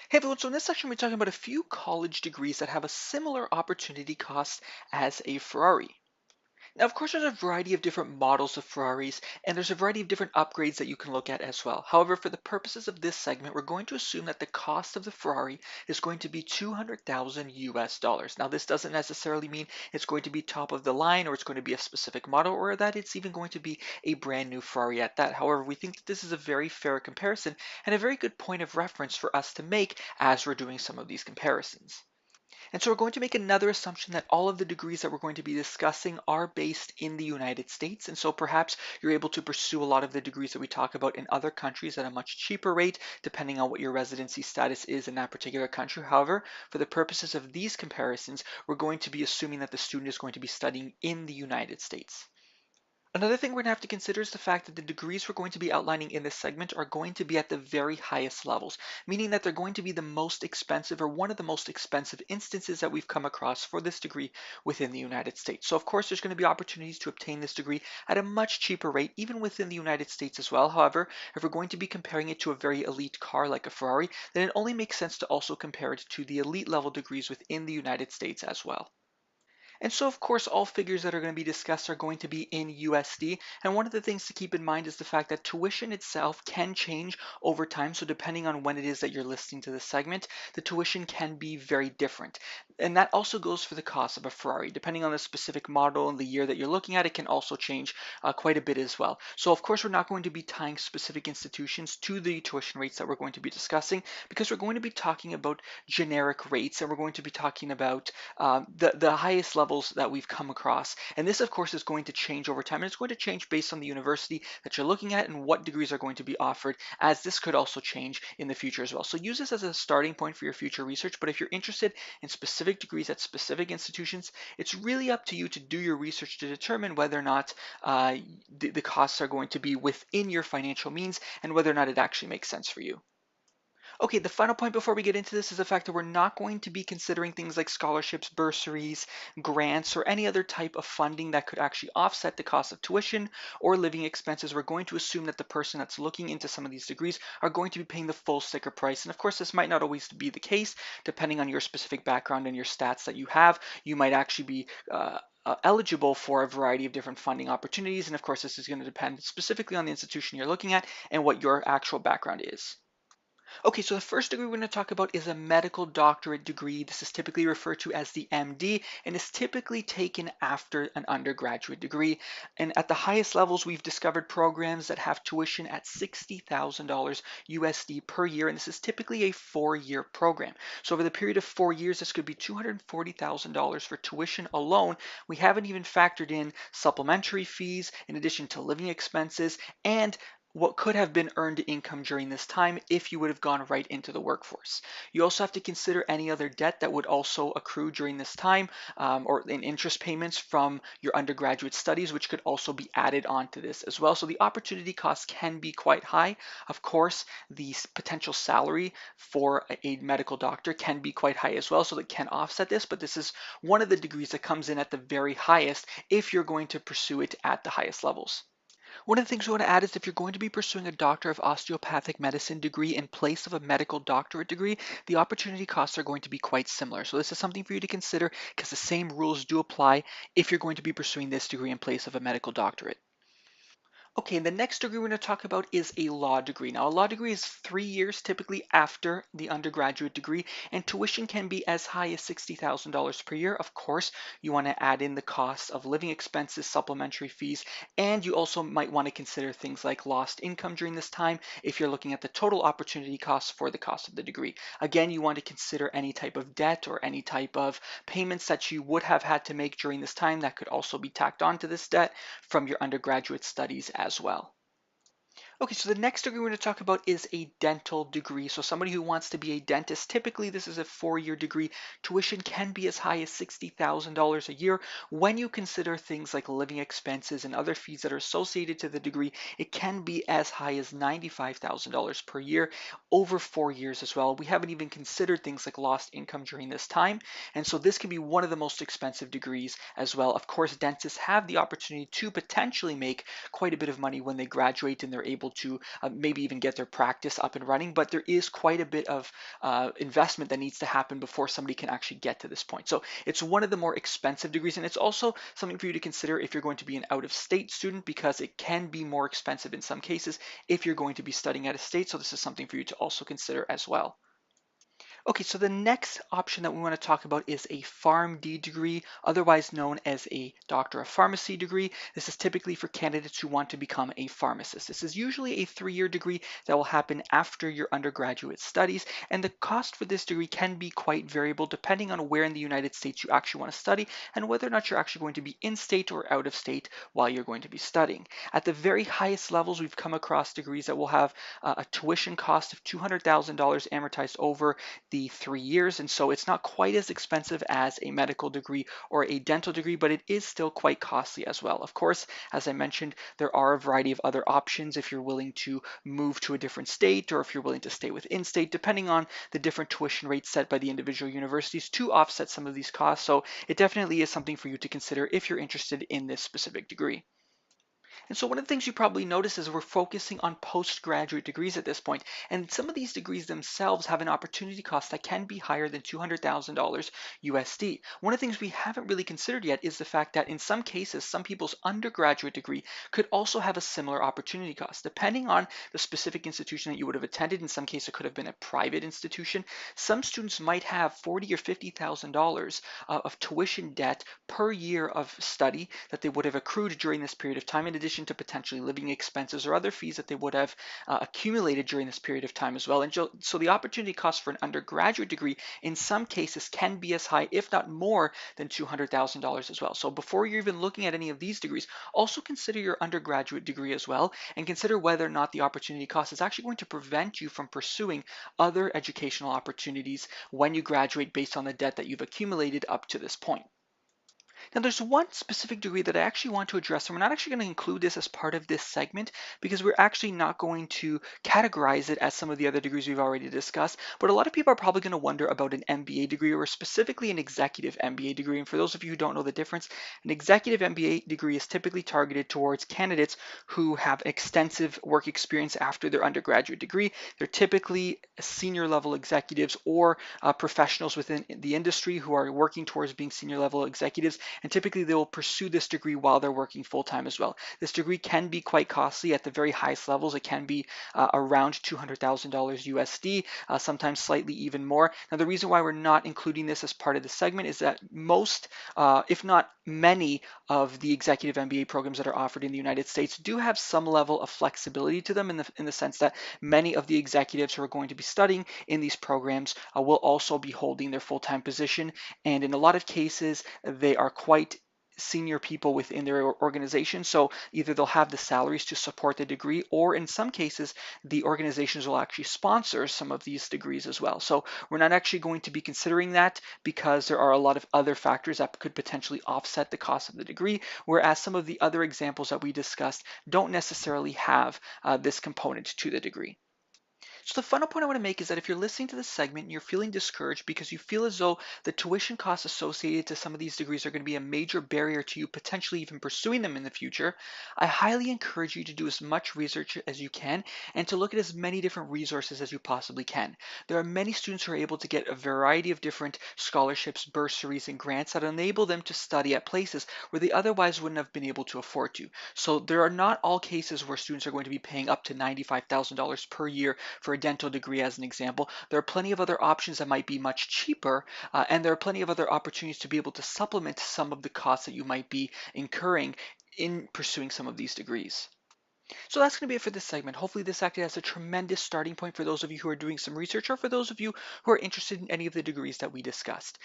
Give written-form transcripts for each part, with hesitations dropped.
Hey everyone, so in this section we're talking about a few college degrees that have a similar opportunity cost as a Ferrari. Now, of course, there's a variety of different models of Ferraris, and there's a variety of different upgrades that you can look at as well. However, for the purposes of this segment, we're going to assume that the cost of the Ferrari is going to be 200,000 US dollars. Now, this doesn't necessarily mean it's going to be top of the line or it's going to be a specific model or that it's even going to be a brand new Ferrari at that. However, we think that this is a very fair comparison and a very good point of reference for us to make as we're doing some of these comparisons. And so we're going to make another assumption that all of the degrees that we're going to be discussing are based in the United States. And so perhaps you're able to pursue a lot of the degrees that we talk about in other countries at a much cheaper rate, depending on what your residency status is in that particular country. However, for the purposes of these comparisons, we're going to be assuming that the student is going to be studying in the United States. Another thing we're going to have to consider is the fact that the degrees we're going to be outlining in this segment are going to be at the very highest levels, meaning that they're going to be the most expensive or one of the most expensive instances that we've come across for this degree within the United States. So of course there's going to be opportunities to obtain this degree at a much cheaper rate, even within the United States as well. However, if we're going to be comparing it to a very elite car like a Ferrari, then it only makes sense to also compare it to the elite level degrees within the United States as well. And so, of course, all figures that are going to be discussed are going to be in USD. And one of the things to keep in mind is the fact that tuition itself can change over time. So depending on when it is that you're listening to this segment, the tuition can be very different. And that also goes for the cost of a Ferrari. Depending on the specific model and the year that you're looking at, it can also change quite a bit as well. So of course, we're not going to be tying specific institutions to the tuition rates that we're going to be discussing because we're going to be talking about generic rates and we're going to be talking about the highest levels that we've come across. And this, of course, is going to change over time. And it's going to change based on the university that you're looking at and what degrees are going to be offered, as this could also change in the future as well. So use this as a starting point for your future research. But if you're interested in specific degrees at specific institutions, it's really up to you to do your research to determine whether or not the costs are going to be within your financial means and whether or not it actually makes sense for you. Okay, the final point before we get into this is the fact that we're not going to be considering things like scholarships, bursaries, grants, or any other type of funding that could actually offset the cost of tuition or living expenses. We're going to assume that the person that's looking into some of these degrees are going to be paying the full sticker price. And of course, this might not always be the case, depending on your specific background and your stats that you have. You might actually be eligible for a variety of different funding opportunities. And of course, this is going to depend specifically on the institution you're looking at and what your actual background is. Okay, so the first degree we're going to talk about is a medical doctorate degree. This is typically referred to as the MD and is typically taken after an undergraduate degree. And at the highest levels, we've discovered programs that have tuition at $60,000 USD per year, and this is typically a 4-year program. So over the period of 4 years, this could be $240,000 for tuition alone. We haven't even factored in supplementary fees in addition to living expenses and what could have been earned income during this time if you would have gone right into the workforce. You also have to consider any other debt that would also accrue during this time or in interest payments from your undergraduate studies, which could also be added onto this as well. So the opportunity cost can be quite high. Of course, the potential salary for a medical doctor can be quite high as well, so that can offset this, but this is one of the degrees that comes in at the very highest if you're going to pursue it at the highest levels. One of the things we want to add is if you're going to be pursuing a Doctor of Osteopathic Medicine degree in place of a medical doctorate degree, the opportunity costs are going to be quite similar. So this is something for you to consider because the same rules do apply if you're going to be pursuing this degree in place of a medical doctorate. Okay, and the next degree we're going to talk about is a law degree. Now, a law degree is 3 years typically after the undergraduate degree, and tuition can be as high as $60,000 per year. Of course, you want to add in the cost of living expenses, supplementary fees, and you also might want to consider things like lost income during this time if you're looking at the total opportunity cost for the cost of the degree. Again, you want to consider any type of debt or any type of payments that you would have had to make during this time that could also be tacked onto this debt from your undergraduate studies as well. Okay, so the next degree we're going to talk about is a dental degree. So somebody who wants to be a dentist, typically this is a 4-year degree. Tuition can be as high as $60,000 a year. When you consider things like living expenses and other fees that are associated to the degree, it can be as high as $95,000 per year over 4 years as well. We haven't even considered things like lost income during this time. And so this can be one of the most expensive degrees as well. Of course, dentists have the opportunity to potentially make quite a bit of money when they graduate and they're able able to maybe even get their practice up and running, but there is quite a bit of investment that needs to happen before somebody can actually get to this point. So it's one of the more expensive degrees, and it's also something for you to consider if you're going to be an out-of-state student, because it can be more expensive in some cases if you're going to be studying out of state. So this is something for you to also consider as well. Okay, so the next option that we want to talk about is a Pharmd degree, otherwise known as a Doctor of Pharmacy degree. This is typically for candidates who want to become a pharmacist. This is usually a 3-year degree that will happen after your undergraduate studies, and the cost for this degree can be quite variable depending on where in the United States you actually want to study and whether or not you're actually going to be in state or out of state while you're going to be studying. At the very highest levels, we've come across degrees that will have a tuition cost of $200,000 amortized over the 3 years, and so it's not quite as expensive as a medical degree or a dental degree, but it is still quite costly as well. Of course, as I mentioned, there are a variety of other options if you're willing to move to a different state or if you're willing to stay within state, depending on the different tuition rates set by the individual universities to offset some of these costs. So it definitely is something for you to consider if you're interested in this specific degree. And so one of the things you probably notice is we're focusing on postgraduate degrees at this point, and some of these degrees themselves have an opportunity cost that can be higher than $200,000 USD. One of the things we haven't really considered yet is the fact that in some cases, some people's undergraduate degree could also have a similar opportunity cost. Depending on the specific institution that you would have attended, in some cases it could have been a private institution, some students might have $40,000 or $50,000 of tuition debt per year of study that they would have accrued during this period of time, in addition to potentially living expenses or other fees that they would have accumulated during this period of time as well. And so the opportunity cost for an undergraduate degree in some cases can be as high, if not more, than $200,000 as well. So before you're even looking at any of these degrees, also consider your undergraduate degree as well, and consider whether or not the opportunity cost is actually going to prevent you from pursuing other educational opportunities when you graduate based on the debt that you've accumulated up to this point. Now, there's one specific degree that I actually want to address, and we're not actually going to include this as part of this segment because we're actually not going to categorize it as some of the other degrees we've already discussed. But a lot of people are probably going to wonder about an MBA degree, or specifically an executive MBA degree. And for those of you who don't know the difference, an executive MBA degree is typically targeted towards candidates who have extensive work experience after their undergraduate degree. They're typically senior level executives or professionals within the industry who are working towards being senior level executives, and typically they will pursue this degree while they're working full-time as well. This degree can be quite costly at the very highest levels. It can be around $200,000 USD, sometimes slightly even more. Now, the reason why we're not including this as part of the segment is that most, if not many, of the executive MBA programs that are offered in the United States do have some level of flexibility to them, in the sense that many of the executives who are going to be studying in these programs will also be holding their full-time position, and in a lot of cases they are quite senior people within their organization. So either they'll have the salaries to support the degree, or in some cases the organizations will actually sponsor some of these degrees as well. So we're not actually going to be considering that because there are a lot of other factors that could potentially offset the cost of the degree, whereas some of the other examples that we discussed don't necessarily have this component to the degree. So the final point I want to make is that if you're listening to this segment and you're feeling discouraged because you feel as though the tuition costs associated to some of these degrees are going to be a major barrier to you potentially even pursuing them in the future, I highly encourage you to do as much research as you can and to look at as many different resources as you possibly can. There are many students who are able to get a variety of different scholarships, bursaries, and grants that enable them to study at places where they otherwise wouldn't have been able to afford to. So there are not all cases where students are going to be paying up to $95,000 per year for a dental degree as an example. There are plenty of other options that might be much cheaper, and there are plenty of other opportunities to be able to supplement some of the costs that you might be incurring in pursuing some of these degrees. So that's going to be it for this segment. Hopefully this acted as a tremendous starting point for those of you who are doing some research, or for those of you who are interested in any of the degrees that we discussed.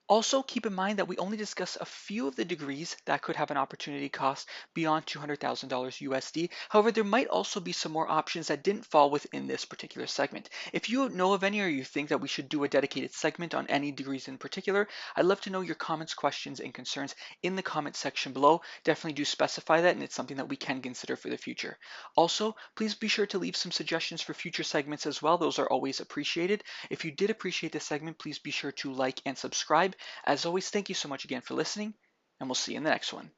Also, keep in mind that we only discussed a few of the degrees that could have an opportunity cost beyond $200,000 USD. However, there might also be some more options that didn't fall within this particular segment. If you know of any, or you think that we should do a dedicated segment on any degrees in particular, I'd love to know your comments, questions, and concerns in the comment section below. Definitely do specify that, and it's something that we can consider for the future. Also, please be sure to leave some suggestions for future segments as well. Those are always appreciated. If you did appreciate this segment, please be sure to like and subscribe. As always, thank you so much again for listening, and we'll see you in the next one.